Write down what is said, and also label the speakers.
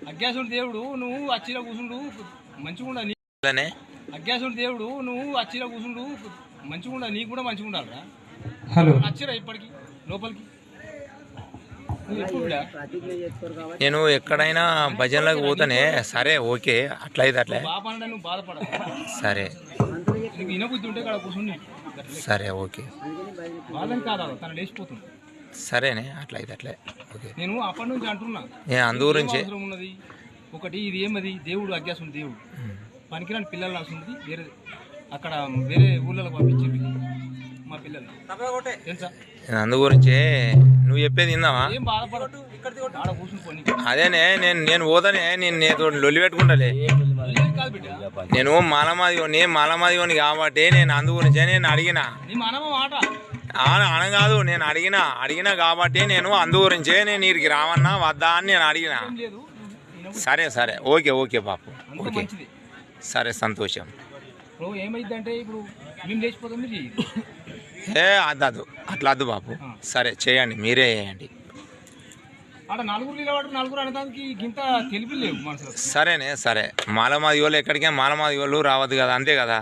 Speaker 1: అజ్ఞాసుడు దేవుడు నువ్వు అచ్చిలో కూర్చుండు మంచిగుండా అజ్ఞాసుడు దేవుడు నువ్వు అచ్చిలో కూర్చుండు మంచిగుండా నీకు కూడా మంచిగా ఉండాలరా. హలో నచ్చిరా ఇప్పటికి లోపలికి
Speaker 2: నేను ఎక్కడైనా భజనలకు పోతానే. సరే ఓకే, అట్లయితే అట్లా
Speaker 1: బాపండ నువ్వు బాధపడ.
Speaker 2: సరే
Speaker 1: నీకు ఇనబుద్ధి ఉంటే ఇక్కడ కూర్చుని
Speaker 2: సరే ఓకే.
Speaker 1: వాళ్ళని కాదా తను లేచిపోతుంది.
Speaker 2: సరేనే అట్లయితే అట్లే ఓకే.
Speaker 1: నేను అప్పటి నుంచి అంటున్నా
Speaker 2: అందు గురించి
Speaker 1: ఉన్నది ఒకటి. ఇది ఏమది దేవుడు అజ్ఞాసం దేవుడు పనికిరాని పిల్లలు రాసుంది. వేరే అక్కడ వేరే ఊళ్ళలో పంపించింది మా పిల్లలు తెలుసా.
Speaker 2: అందు గురించి నువ్వు చెప్పేది విందావా?
Speaker 1: ఏం బాధపడదు ఆడ కూర్చుని.
Speaker 2: అదేనే నేను పోతానే. నేను నీతో లొల్లి పెట్టుకుంటాలే.
Speaker 1: కాదు బిడ్డ,
Speaker 2: నేను మాలమాదిని కాబట్టి నేను అందు గురించే నేను అడిగిన.
Speaker 1: నీ మనమ మాట
Speaker 2: అనగాదు, నేను అడిగినా కాబట్టి నేను అందు గురించే నేను వీరికి రావన్నా వద్దా అని నేను అడిగిన. సరే సరే ఓకే ఓకే బాపు ఓకే. సరే సంతోషం.
Speaker 1: ఏమైందంటే ఇప్పుడు మేము లేచిపోతాం.
Speaker 2: అద్దు అట్లా వద్దు బాపు. సరే చేయండి, మీరే చేయండి.
Speaker 1: అక్కడ నలుగురు అనడానికి ఇంత తెలిపి లేవు మనసులో.
Speaker 2: సరేనే సరే. మాలమాది వాళ్ళు ఎక్కడికే మాలమాది వాళ్ళు రావద్దు కదా, అంతే కదా.